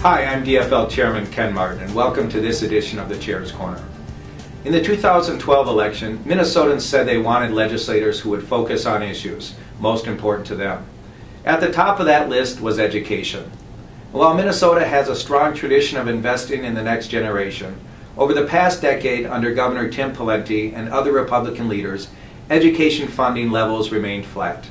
Hi, I'm DFL Chairman Ken Martin, and welcome to this edition of the Chair's Corner. In the 2012 election, Minnesotans said they wanted legislators who would focus on issues most important to them. At the top of that list was education. While Minnesota has a strong tradition of investing in the next generation, over the past decade under Governor Tim Pawlenty and other Republican leaders, education funding levels remained flat.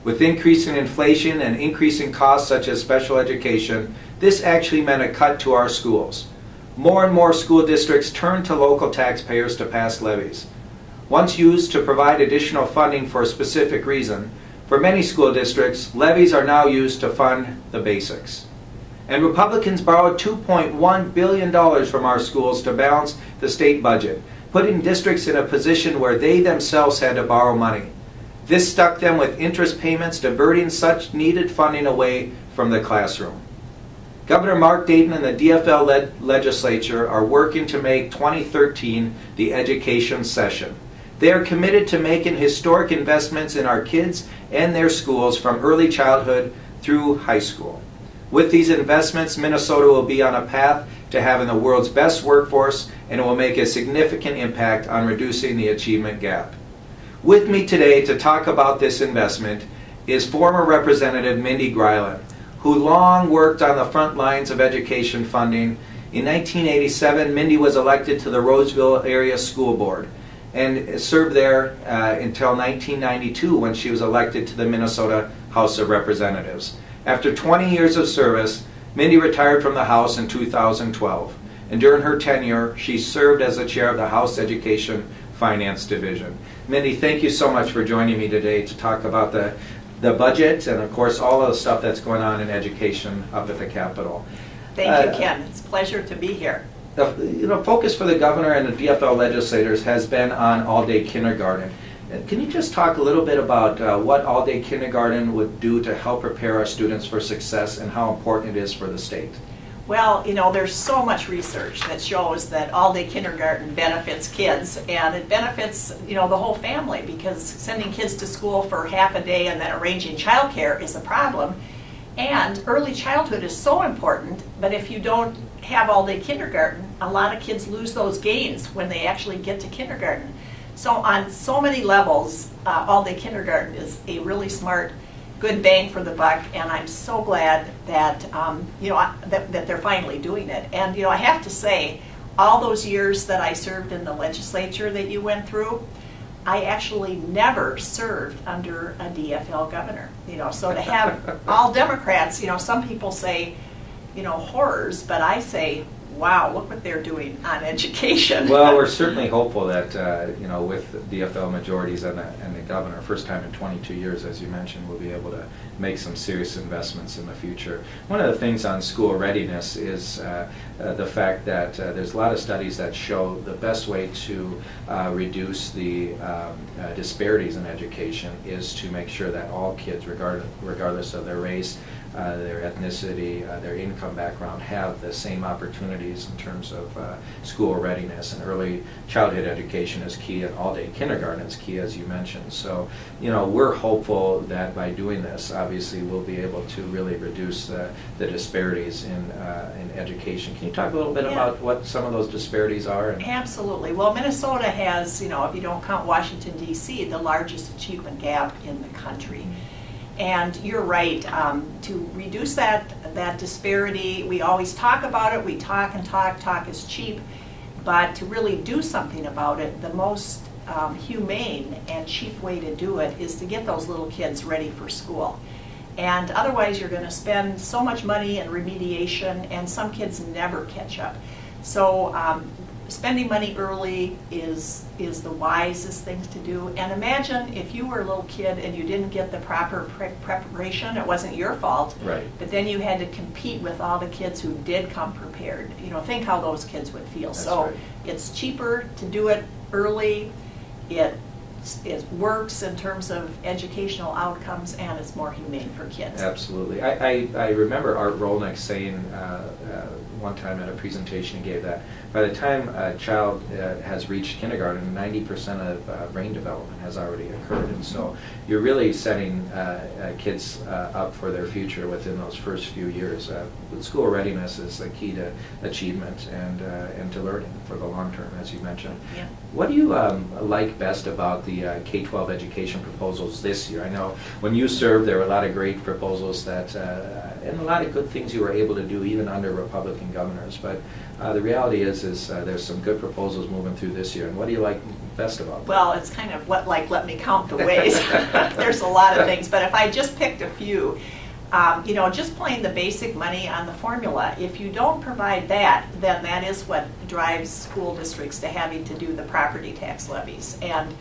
With increasing inflation and increasing costs such as special education, this actually meant a cut to our schools. More and more school districts turned to local taxpayers to pass levies. Once used to provide additional funding for a specific reason, for many school districts, levies are now used to fund the basics. And Republicans borrowed $2.1 billion from our schools to balance the state budget, putting districts in a position where they themselves had to borrow money. This stuck them with interest payments, diverting such needed funding away from the classroom. Governor Mark Dayton and the DFL legislature are working to make 2013 the education session. They are committed to making historic investments in our kids and their schools from early childhood through high school. With these investments, Minnesota will be on a path to having the world's best workforce, and it will make a significant impact on reducing the achievement gap. With me today to talk about this investment is former Representative Mindy Greiling, who long worked on the front lines of education funding. In 1987, Mindy was elected to the Roseville Area School Board and served there until 1992 when she was elected to the Minnesota House of Representatives. After 20 years of service, Mindy retired from the House in 2012, and during her tenure, she served as the chair of the House Education Finance Division. Mindy, thank you so much for joining me today to talk about the budget and, of course, all of the stuff that's going on in education up at the Capitol. Thank you, Ken. It's a pleasure to be here. The focus for the governor and the DFL legislators has been on all-day kindergarten. Can you just talk a little bit about what all-day kindergarten would do to help prepare our students for success and how important it is for the state? Well, there's so much research that shows that all-day kindergarten benefits kids, and it benefits, the whole family, because sending kids to school for half a day and then arranging childcare is a problem. And early childhood is so important, but if you don't have all-day kindergarten, a lot of kids lose those gains when they actually get to kindergarten. So on so many levels, all-day kindergarten is a really smart, good bang for the buck, and I'm so glad that that they're finally doing it. And I have to say, all those years that I served in the legislature that you went through, I actually never served under a DFL governor. So to have all Democrats, some people say, horrors, but I say, wow, look what they're doing on education. Well, we're certainly hopeful that, with DFL majorities and the governor, first time in 22 years, as you mentioned, we'll be able to make some serious investments in the future. One of the things on school readiness is the fact that there's a lot of studies that show the best way to reduce the disparities in education is to make sure that all kids, regardless of their race, their ethnicity, their income background, have the same opportunities in terms of school readiness. And early childhood education is key, and all-day kindergarten is key, as you mentioned. So, we're hopeful that by doing this, obviously, we'll be able to really reduce the disparities in education. Can you talk a little bit about what some of those disparities are? Absolutely. Well, Minnesota has, if you don't count Washington, D.C., the largest achievement gap in the country. And you're right, to reduce that disparity, we always talk about it, we talk and talk is cheap, but to really do something about it, the most humane and cheap way to do it is to get those little kids ready for school. And otherwise you're going to spend so much money in remediation, and some kids never catch up. So spending money early is the wisest thing to do. And imagine if you were a little kid and you didn't get the proper preparation. It wasn't your fault, right? But then you had to compete with all the kids who did come prepared. Think how those kids would feel. That's so right. It's cheaper to do it early. It works in terms of educational outcomes, and it's more humane for kids. Absolutely. I remember Art Rolnick saying one time at a presentation he gave that by the time a child has reached kindergarten, 90% of brain development has already occurred. And so you're really setting kids up for their future within those first few years. School readiness is the key to achievement and to learning for the long term, as you mentioned. Yeah. What do you like best about the K12 education proposals this year? I know when you served, there were a lot of great proposals that, and a lot of good things you were able to do even under Republican governors. But the reality is there's some good proposals moving through this year. And what do you like best about them? Well, it's kind of let me count the ways. There's a lot of things, but if I just picked a few, just plain the basic money on the formula. If you don't provide that, then that is what drives school districts to having to do the property tax levies and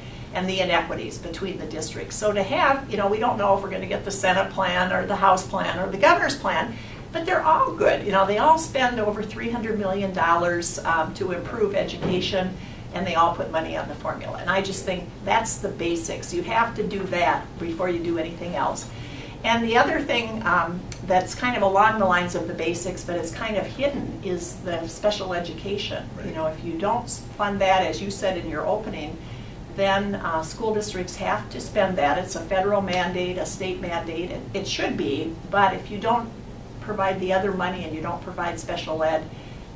the inequities between the districts. So to have, we don't know if we're going to get the Senate plan or the House plan or the governor's plan, but they're all good. They all spend over $300 million to improve education, and they all put money on the formula. And I just think that's the basics. You have to do that before you do anything else. And the other thing that's kind of along the lines of the basics, but it's kind of hidden, is the special education. Right. If you don't fund that, as you said in your opening, then school districts have to spend that. It's a federal mandate, a state mandate. It should be, but if you don't provide the other money and you don't provide special ed,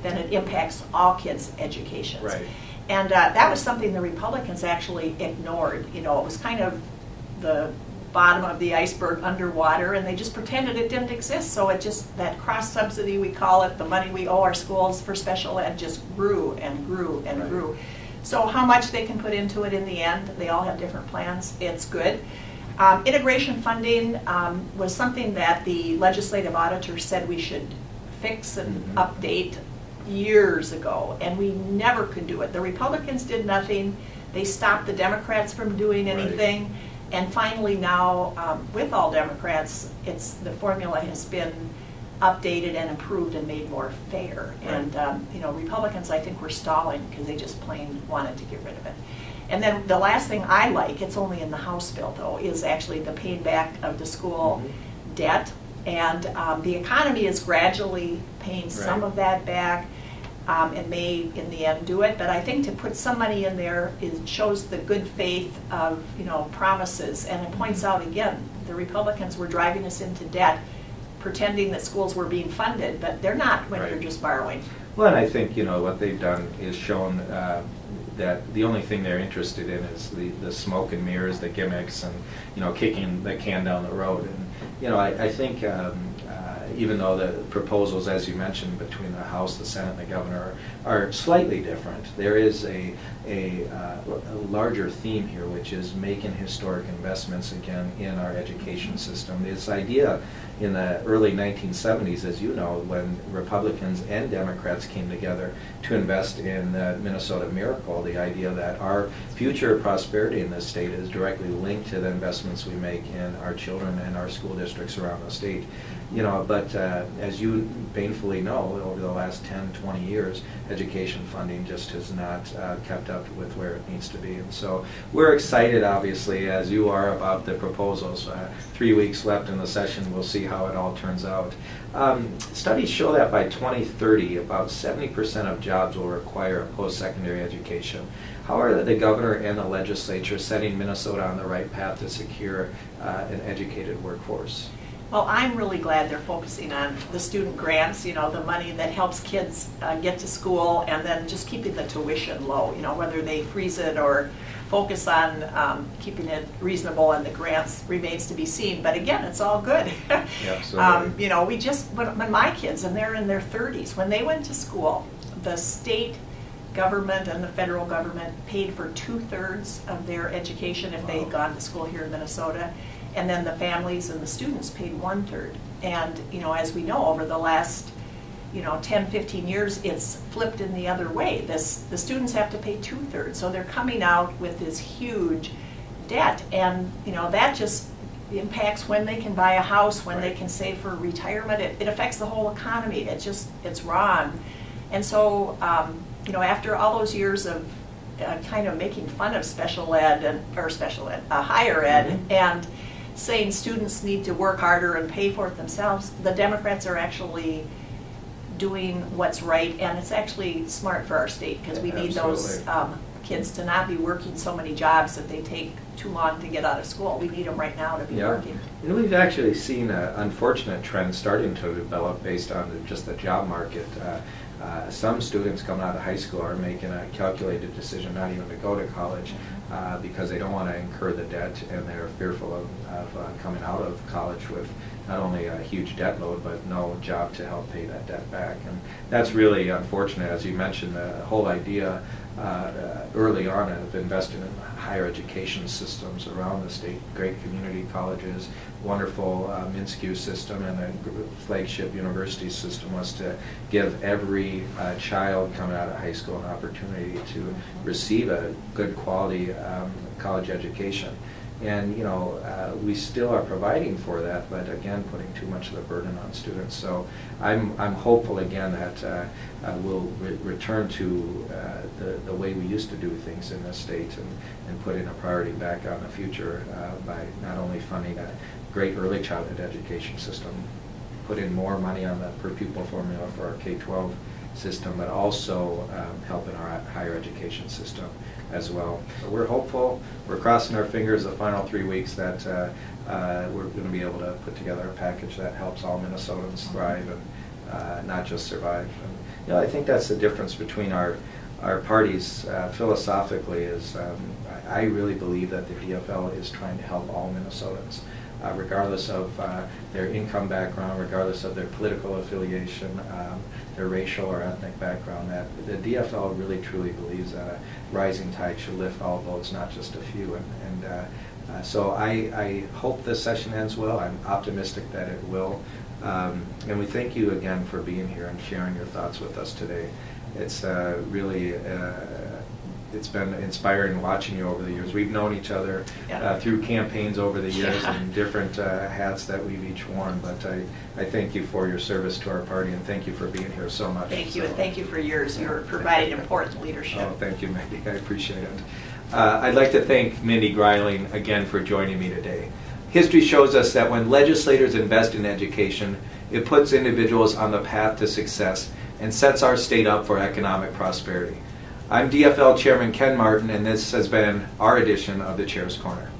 then it impacts all kids' education. Right. And that was something the Republicans actually ignored. It was kind of the bottom of the iceberg underwater, and they just pretended it didn't exist. So that cross-subsidy, we call it, the money we owe our schools for special ed, just grew and grew and grew. So how much they can put into it in the end, they all have different plans. It's good. Integration funding was something that the legislative auditor said we should fix and update years ago, and we never could do it. The Republicans did nothing. They stopped the Democrats from doing anything. Right. And finally now, with all Democrats, the formula has been updated and improved and made more fair. Right. And Republicans, I think, were stalling because they just plain wanted to get rid of it. And then the last thing I like, it's only in the House bill though, is actually the paying back of the school debt. And the economy is gradually paying some of that back. And may in the end do it, but I think to put some money in there shows the good faith of promises, and it points out again the Republicans were driving us into debt, pretending that schools were being funded, but they're not when you're just borrowing. Well, and I think what they've done is shown that the only thing they're interested in is the smoke and mirrors, the gimmicks, and kicking the can down the road. And I think. Even though the proposals, as you mentioned, between the House, the Senate, and the governor are slightly different, there is a larger theme here, which is making historic investments again in our education system. This idea in the early 1970s, as you know, when Republicans and Democrats came together to invest in the Minnesota Miracle, the idea that our future prosperity in this state is directly linked to the investments we make in our children and our school districts around the state. But as you painfully know, over the last 10, 20 years, education funding just has not kept up with where it needs to be. And so we're excited, obviously, as you are, about the proposals. 3 weeks left in the session. We'll see how it all turns out. Studies show that by 2030, about 70% of jobs will require a post-secondary education. How are the governor and the legislature setting Minnesota on the right path to secure an educated workforce? Well, I'm really glad they're focusing on the student grants, the money that helps kids get to school, and then just keeping the tuition low, whether they freeze it or focus on keeping it reasonable, and the grants remains to be seen. But again, it's all good. Absolutely. We just, when my kids, and they're in their 30s, when they went to school, the state government and the federal government paid for 2/3 of their education if they had gone to school here in Minnesota. And then the families and the students paid 1/3. And as we know, over the last 10, 15 years, it's flipped in the other way. The students have to pay 2/3, so they're coming out with this huge debt, and that just impacts when they can buy a house, when they can save for retirement. It affects the whole economy. It's wrong. And so after all those years of kind of making fun of special ed higher ed, and saying students need to work harder and pay for it themselves, the Democrats are actually doing what's right, and it's actually smart for our state, because we need those kids to not be working so many jobs that they take too long to get out of school. We need them right now to be working. And we've actually seen an unfortunate trend starting to develop based on just the job market. Some students coming out of high school are making a calculated decision not even to go to college because they don't want to incur the debt, and they're fearful of coming out of college with not only a huge debt load but no job to help pay that debt back. And that's really unfortunate. As you mentioned, the whole idea early on of investing in higher education systems around the state, great community colleges, wonderful MINSCU system, and a flagship university system was to give every child coming out of high school an opportunity to receive a good quality college education. And we still are providing for that, but again, putting too much of the burden on students. So I'm hopeful again that we'll return to the way we used to do things in this state, and putting a priority back on the future by not only funding a great early childhood education system, put in more money on the per pupil formula for our K12 system, but also helping our higher education system as well. So we're hopeful. We're crossing our fingers the final 3 weeks that we're going to be able to put together a package that helps all Minnesotans thrive and not just survive. And, I think that's the difference between our parties philosophically is I really believe that the DFL is trying to help all Minnesotans. Regardless of their income background, regardless of their political affiliation, their racial or ethnic background, that the DFL really truly believes that a rising tide should lift all boats, not just a few. So I hope this session ends well. I'm optimistic that it will. And we thank you again for being here and sharing your thoughts with us today. It's really it's been inspiring watching you over the years. We've known each other through campaigns over the years and different hats that we've each worn, but I thank you for your service to our party, and thank you for being here so much. Thank you, and thank you for yours. You're providing important leadership. Oh, thank you, Mindy. I appreciate it. I'd like to thank Mindy Greiling again for joining me today. History shows us that when legislators invest in education, it puts individuals on the path to success and sets our state up for economic prosperity. I'm DFL Chairman Ken Martin, and this has been our edition of the Chair's Corner.